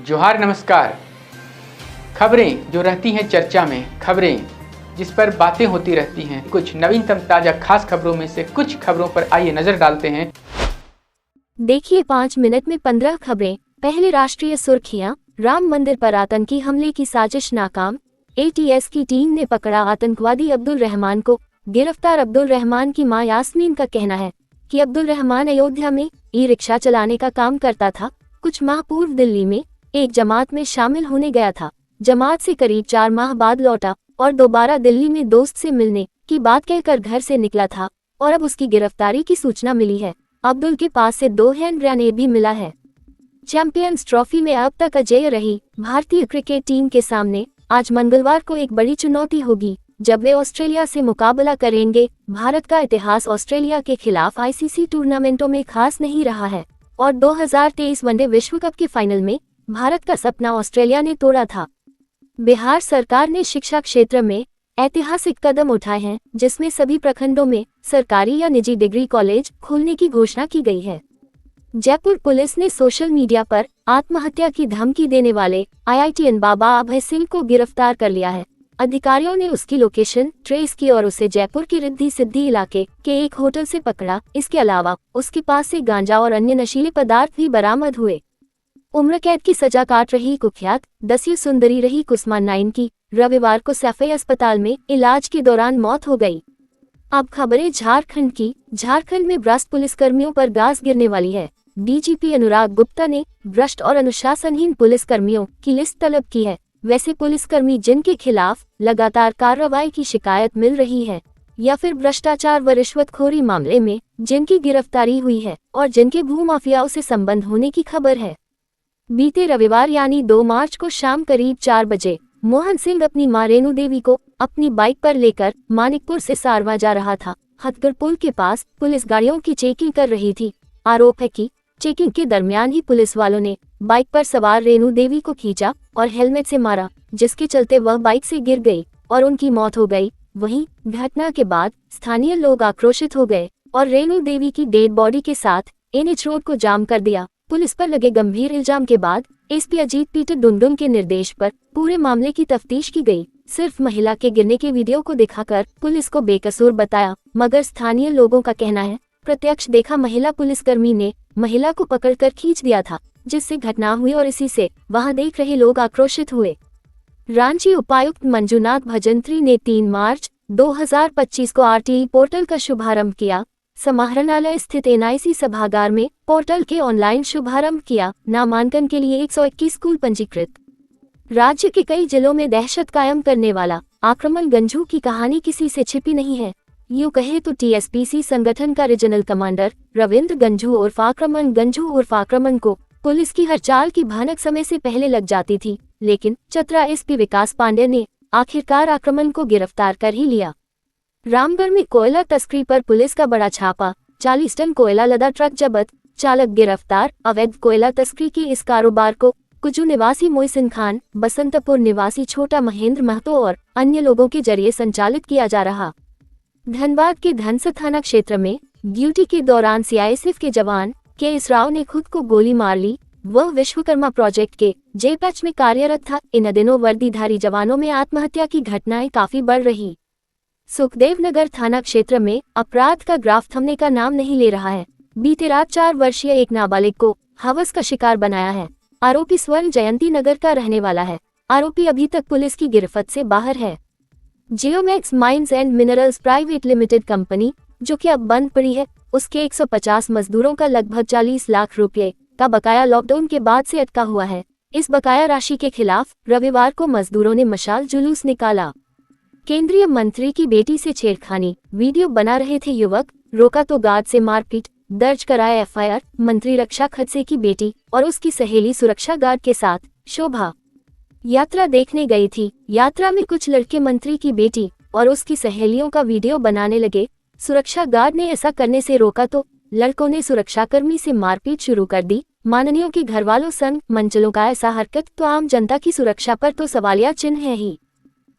जोहार नमस्कार। खबरें जो रहती हैं चर्चा में, खबरें जिस पर बातें होती रहती हैं, कुछ नवीनतम ताजा खास खबरों में से कुछ खबरों पर आइए नजर डालते हैं। देखिए 5 मिनट में 15 खबरें। पहले राष्ट्रीय सुर्खियां। राम मंदिर पर आतंकी हमले की साजिश नाकाम। एटीएस की टीम ने पकड़ा आतंकवादी अब्दुल रहमान को। गिरफ्तार अब्दुल रहमान की मां यास्मीन का कहना है कि अब्दुल रहमान अयोध्या में ई रिक्शा चलाने का काम करता था। कुछ माह पूर्व दिल्ली में एक जमात में शामिल होने गया था। जमात से करीब 4 माह बाद लौटा और दोबारा दिल्ली में दोस्त से मिलने की बात कहकर घर से निकला था और अब उसकी गिरफ्तारी की सूचना मिली है। अब्दुल के पास से 2 हैंड ग्रेनेड भी मिला है। चैंपियंस ट्रॉफी में अब तक अजेय रही भारतीय क्रिकेट टीम के सामने आज मंगलवार को एक बड़ी चुनौती होगी जब वे ऑस्ट्रेलिया से मुकाबला करेंगे। भारत का इतिहास ऑस्ट्रेलिया के खिलाफ आईसीसी टूर्नामेंटों में खास नहीं रहा है और 2023 वनडे विश्व कप के फाइनल में भारत का सपना ऑस्ट्रेलिया ने तोड़ा था। बिहार सरकार ने शिक्षा क्षेत्र में ऐतिहासिक कदम उठाए हैं, जिसमें सभी प्रखंडों में सरकारी या निजी डिग्री कॉलेज खोलने की घोषणा की गई है। जयपुर पुलिस ने सोशल मीडिया पर आत्महत्या की धमकी देने वाले IITian बाबा अभय सिंह को गिरफ्तार कर लिया है। अधिकारियों ने उसकी लोकेशन ट्रेस की और उसे जयपुर के रिद्धि सिद्धि इलाके के एक होटल से पकड़ा। इसके अलावा उसके पास से गांजा और अन्य नशीले पदार्थ भी बरामद हुए। उम्र कैद की सजा काट रही कुख्यात 10वीं सुंदरी रही कुसुमा नाइन की रविवार को सैफई अस्पताल में इलाज के दौरान मौत हो गई। अब खबरें झारखंड की। झारखंड में भ्रष्ट पुलिसकर्मियों पर गाज गिरने वाली है। डीजीपी अनुराग गुप्ता ने भ्रष्ट और अनुशासनहीन पुलिसकर्मियों की लिस्ट तलब की है। वैसे पुलिसकर्मी जिनके खिलाफ लगातार कार्रवाई की शिकायत मिल रही है या फिर भ्रष्टाचार व रिश्वतखोरी मामले में जिनकी गिरफ्तारी हुई है और जिनके भूमाफियाओं से संबंध होने की खबर है। बीते रविवार यानी 2 मार्च को शाम करीब 4 बजे मोहन सिंह अपनी मां रेणु देवी को अपनी बाइक पर लेकर मानिकपुर से सारवा जा रहा था। हथगढ़ पुल के पास पुलिस गाड़ियों की चेकिंग कर रही थी। आरोप है कि चेकिंग के दरमियान ही पुलिस वालों ने बाइक पर सवार रेणु देवी को खींचा और हेलमेट से मारा, जिसके चलते वह बाइक से गिर गई और उनकी मौत हो गई। वहीं घटना के बाद स्थानीय लोग आक्रोशित हो गए और रेणु देवी की डेड बॉडी के साथ एनएच रोड को जाम कर दिया। पुलिस पर लगे गंभीर इल्जाम के बाद एसपी अजीत पीटर डुनडुन के निर्देश पर पूरे मामले की तफ्तीश की गई। सिर्फ महिला के गिरने के वीडियो को दिखाकर पुलिस को बेकसूर बताया, मगर स्थानीय लोगों का कहना है प्रत्यक्ष देखा महिला पुलिसकर्मी ने महिला को पकड़कर खींच दिया था, जिससे घटना हुई और इसी से वहां देख रहे लोग आक्रोशित हुए। रांची उपायुक्त मंजुनाथ भजंत्री ने 3 मार्च 2025 को आरटीई पोर्टल का शुभारंभ किया। समाहरणालय स्थित NIC सभागार में पोर्टल के ऑनलाइन शुभारंभ किया। नामांकन के लिए 121 स्कूल पंजीकृत। राज्य के कई जिलों में दहशत कायम करने वाला आक्रमण गंजू की कहानी किसी से छिपी नहीं है। यूं कहे तो TSPC संगठन का रीजनल कमांडर रविंद्र गंजू उर्फ आक्रमण गंजू उर्फ आक्रमण को पुलिस की हर चाल की भनक समय से पहले लग जाती थी, लेकिन चतरा SP विकास पांडे ने आखिरकार आक्रमण को गिरफ्तार कर ही लिया। रामगढ़ में कोयला तस्करी पर पुलिस का बड़ा छापा। 40 टन कोयला लदा ट्रक जब्त, चालक गिरफ्तार। अवैध कोयला तस्करी के इस कारोबार को कुजू निवासी मोहसिन खान, बसंतपुर निवासी छोटा महेंद्र महतो और अन्य लोगों के जरिए संचालित किया जा रहा। धनबाद के धनसा थाना क्षेत्र में ड्यूटी के दौरान CISF के जवान KS राव ने खुद को गोली मार ली। वह विश्वकर्मा प्रोजेक्ट के J पैच में कार्यरत था। इन दिनों वर्दीधारी जवानों में आत्महत्या की घटनाएं काफी बढ़ रही। सुखदेव नगर थाना क्षेत्र में अपराध का ग्राफ थमने का नाम नहीं ले रहा है। बीते रात 4 वर्षीय एक नाबालिग को हवस का शिकार बनाया है। आरोपी स्वर्ण जयंती नगर का रहने वाला है। आरोपी अभी तक पुलिस की गिरफ्त से बाहर है। Geomax mines and minerals private limited company, जो कि अब बंद पड़ी है, उसके 150 मजदूरों का लगभग 40 लाख रुपए का बकाया लॉकडाउन के बाद से अटका हुआ है। इस बकाया राशि के खिलाफ रविवार को मजदूरों ने मशाल जुलूस निकाला। केंद्रीय मंत्री की बेटी से छेड़खानी, वीडियो बना रहे थे युवक, रोका तो गार्ड से मारपीट, दर्ज कराया FIR। मंत्री रक्षा खडसे की बेटी और उसकी सहेली सुरक्षा गार्ड के साथ शोभा यात्रा देखने गई थी। यात्रा में कुछ लड़के मंत्री की बेटी और उसकी सहेलियों का वीडियो बनाने लगे। सुरक्षा गार्ड ने ऐसा करने से रोका तो लड़कों ने सुरक्षाकर्मी से मारपीट शुरू कर दी। माननीयों के घरवालों संग मंचलों का ऐसा हरकत तो आम जनता की सुरक्षा पर तो सवालिया चिन्ह है ही।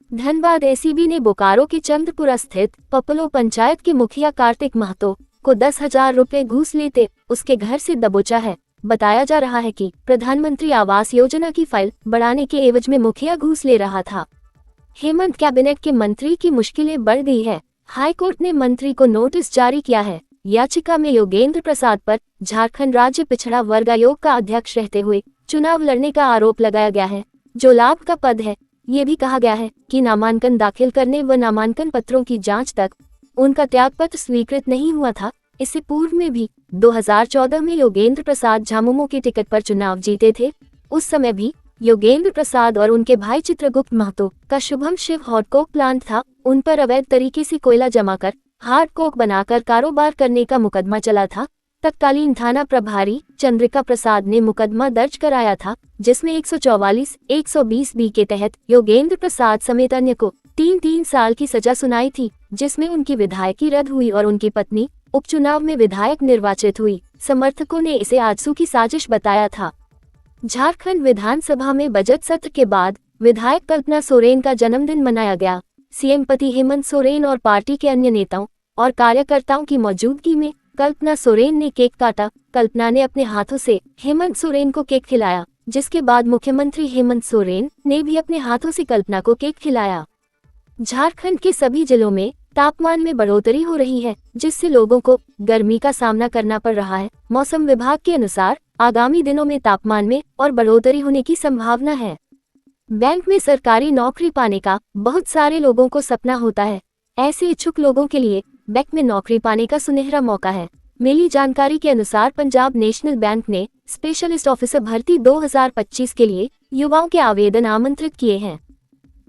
धनबाद ACB ने बोकारो के चंद्रपुरा स्थित पपलो पंचायत के मुखिया कार्तिक महतो को 10,000 रुपए घूस लेते उसके घर से दबोचा है। बताया जा रहा है कि प्रधानमंत्री आवास योजना की फाइल बढ़ाने के एवज में मुखिया घूस ले रहा था। हेमंत कैबिनेट के मंत्री की मुश्किलें बढ़ गई है। हाईकोर्ट ने मंत्री को नोटिस जारी किया है। याचिका में योगेंद्र प्रसाद पर झारखंड राज्य पिछड़ा वर्ग आयोग का अध्यक्ष रहते हुए चुनाव लड़ने का आरोप लगाया गया है, जो लाभ का पद है। ये भी कहा गया है कि नामांकन दाखिल करने व नामांकन पत्रों की जांच तक उनका त्यागपत्र स्वीकृत नहीं हुआ था। इससे पूर्व में भी 2014 में योगेंद्र प्रसाद झामुमो के टिकट पर चुनाव जीते थे। उस समय भी योगेंद्र प्रसाद और उनके भाई चित्रगुप्त महतो का Shubham Shiv hot coke plant था। उन पर अवैध तरीके से कोयला जमा कर हार्ड कोक बनाकर कारोबार करने का मुकदमा चला था। तत्कालीन थाना प्रभारी चंद्रिका प्रसाद ने मुकदमा दर्ज कराया था, जिसमें 144, 120 बी के तहत योगेंद्र प्रसाद समेत अन्य को 3 साल की सजा सुनाई थी, जिसमें उनकी विधायकी रद्द हुई और उनकी पत्नी उपचुनाव में विधायक निर्वाचित हुई। समर्थकों ने इसे आजसू की साजिश बताया था। झारखंड विधानसभा में बजट सत्र के बाद विधायक कल्पना सोरेन का जन्मदिन मनाया गया। सीएम पति हेमंत सोरेन और पार्टी के अन्य नेताओं और कार्यकर्ताओं की मौजूदगी में कल्पना सोरेन ने केक काटा। कल्पना ने अपने हाथों से हेमंत सोरेन को केक खिलाया, जिसके बाद मुख्यमंत्री हेमंत सोरेन ने भी अपने हाथों से कल्पना को केक खिलाया। झारखंड के सभी जिलों में तापमान में बढ़ोतरी हो रही है, जिससे लोगों को गर्मी का सामना करना पड़ रहा है। मौसम विभाग के अनुसार आगामी दिनों में तापमान में और बढ़ोतरी होने की संभावना है। बैंक में सरकारी नौकरी पाने का बहुत सारे लोगों को सपना होता है। ऐसे इच्छुक लोगों के लिए बैंक में नौकरी पाने का सुनहरा मौका है। मिली जानकारी के अनुसार पंजाब नेशनल बैंक ने स्पेशलिस्ट ऑफिसर भर्ती 2025 के लिए युवाओं के आवेदन आमंत्रित किए हैं।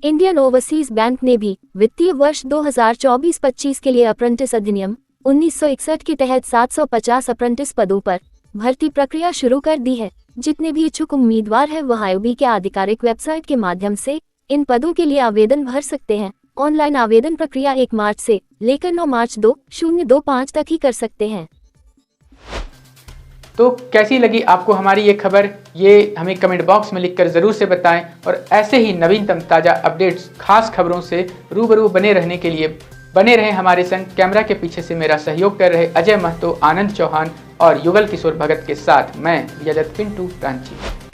इंडियन ओवरसीज बैंक ने भी वित्तीय वर्ष 2024-25 के लिए अप्रेंटिस अधिनियम 1961 के तहत 750 अप्रेंटिस पदों पर भर्ती प्रक्रिया शुरू कर दी है। जितने भी इच्छुक उम्मीदवार हैं वह आईओबी के आधिकारिक वेबसाइट के माध्यम से इन पदों के लिए आवेदन भर सकते हैं। ऑनलाइन आवेदन प्रक्रिया 1 मार्च से लेकर 9 मार्च 2025 तक ही कर सकते हैं। तो कैसी लगी आपको हमारी ये खबर, ये हमें कमेंट बॉक्स में लिखकर ज़रूर से बताएं। और ऐसे ही नवीनतम ताज़ा अपडेट्स, खास खबरों से रूबरू बने रहने के लिए बने रहें हमारे संग। कैमरा के पीछे से मेरा सहयोग कर रहे अजय महतो, आनंद चौहान और युगल किशोर भगत के साथ मैं विजय दत्त पिंटू रांची।